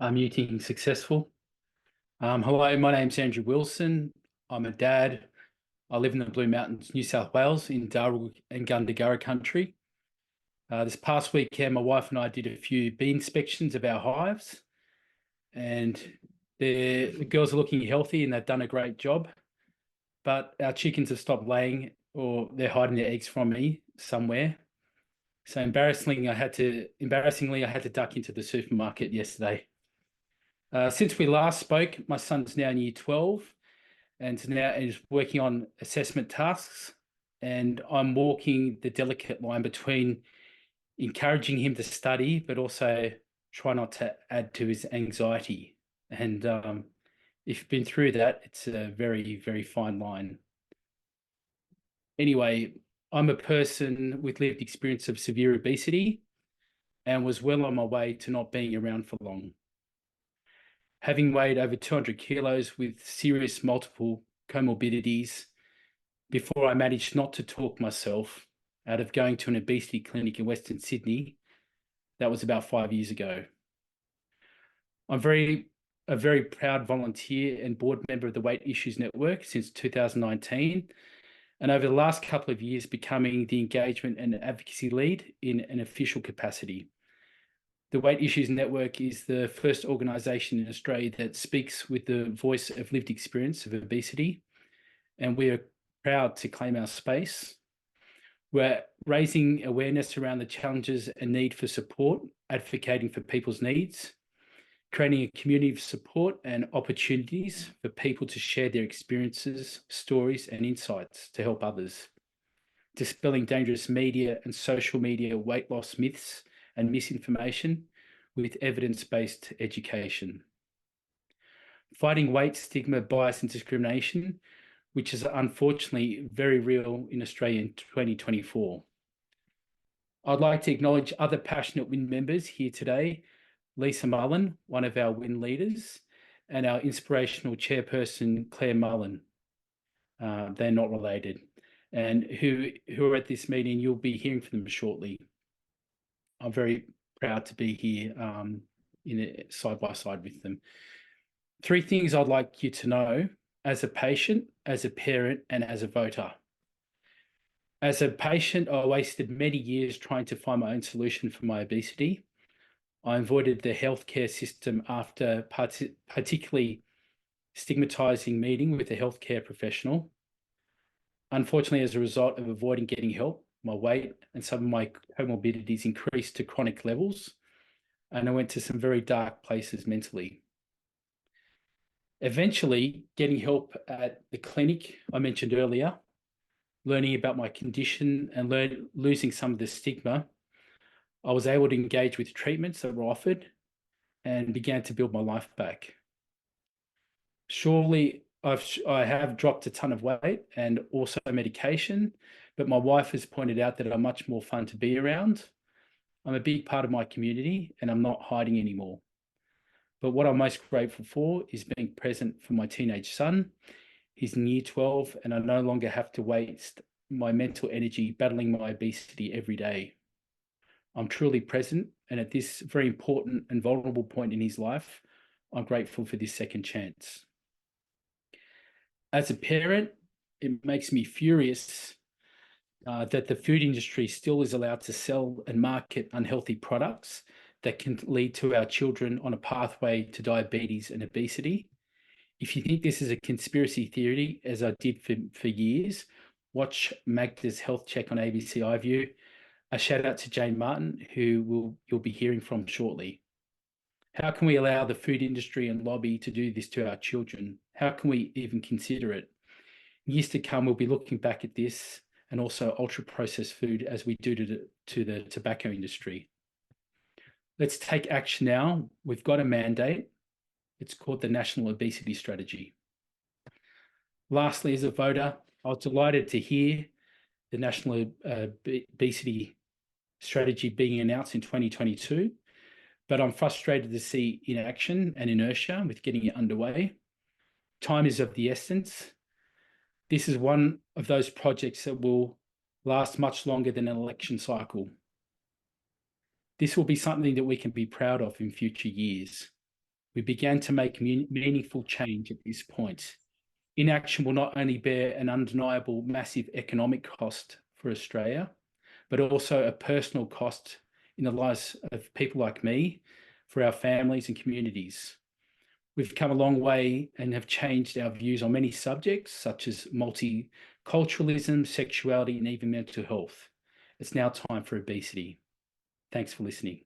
Muting successful. Hello, my name's Andrew Wilson. I'm a dad. I live in the Blue Mountains, New South Wales, in Darug and Gundagara country. This past weekend, my wife and I did a few bee inspections of our hives, and the girls are looking healthy and they've done a great job. But our chickens have stopped laying, or they're hiding their eggs from me somewhere. So embarrassingly, I had to duck into the supermarket yesterday. Since we last spoke, my son's now in year 12 and now is working on assessment tasks. And I'm walking the delicate line between encouraging him to study, but also try not to add to his anxiety. And if you've been through that, it's a very, very fine line. Anyway, I'm a person with lived experience of severe obesity and was well on my way to not being around for long. Having weighed over 200 kilos with serious multiple comorbidities before I managed not to talk myself out of going to an obesity clinic in Western Sydney, that was about 5 years ago. I'm a very proud volunteer and board member of the Weight Issues Network since 2019, and over the last couple of years becoming the engagement and advocacy lead in an official capacity. The Weight Issues Network is the first organisation in Australia that speaks with the voice of lived experience of obesity, and we are proud to claim our space. We're raising awareness around the challenges and need for support, advocating for people's needs, creating a community of support and opportunities for people to share their experiences, stories, and insights to help others, dispelling dangerous media and social media weight loss myths and misinformation with evidence-based education. Fighting weight stigma, bias and discrimination, which is unfortunately very real in Australia in 2024. I'd like to acknowledge other passionate WIN members here today, Lisa Mullen, one of our WIN leaders, and our inspirational chairperson, Claire Mullen. They're not related, and who are at this meeting. You'll be hearing from them shortly. I'm very proud to be here side by side with them. 3 things I'd like you to know as a patient, as a parent, and as a voter. As a patient, I wasted many years trying to find my own solution for my obesity. I avoided the healthcare system after particularly stigmatizing meeting with a healthcare professional. Unfortunately, as a result of avoiding getting help, my weight and some of my comorbidities increased to chronic levels, and I went to some very dark places mentally. Eventually, getting help at the clinic I mentioned earlier, learning about my condition and losing some of the stigma, I was able to engage with treatments that were offered and began to build my life back. Surely, I have dropped a ton of weight and also medication, but my wife has pointed out that I'm much more fun to be around. I'm a big part of my community and I'm not hiding anymore. But what I'm most grateful for is being present for my teenage son. He's in year 12 and I no longer have to waste my mental energy battling my obesity every day. I'm truly present, and at this very important and vulnerable point in his life, I'm grateful for this second chance. As a parent, it makes me furious that the food industry still is allowed to sell and market unhealthy products that can lead to our children on a pathway to diabetes and obesity. If you think this is a conspiracy theory, as I did for years, watch Magda's Health Check on ABC iView. A shout out to Jane Martin, who you'll be hearing from shortly. How can we allow the food industry and lobby to do this to our children? How can we even consider it? In years to come, we'll be looking back at this and also ultra-processed food as we do to the tobacco industry. Let's take action now. We've got a mandate. It's called the National Obesity Strategy. Lastly, as a voter, I was delighted to hear the National Obesity Strategy being announced in 2022, but I'm frustrated to see inaction and inertia with getting it underway. Time is of the essence. This is one of those projects that will last much longer than an election cycle. This will be something that we can be proud of in future years. We began to make meaningful change at this point. Inaction will not only bear an undeniable massive economic cost for Australia, but also a personal cost in the lives of people like me, for our families and communities. We've come a long way and have changed our views on many subjects, such as multiculturalism, sexuality, and even mental health. It's now time for obesity. Thanks for listening.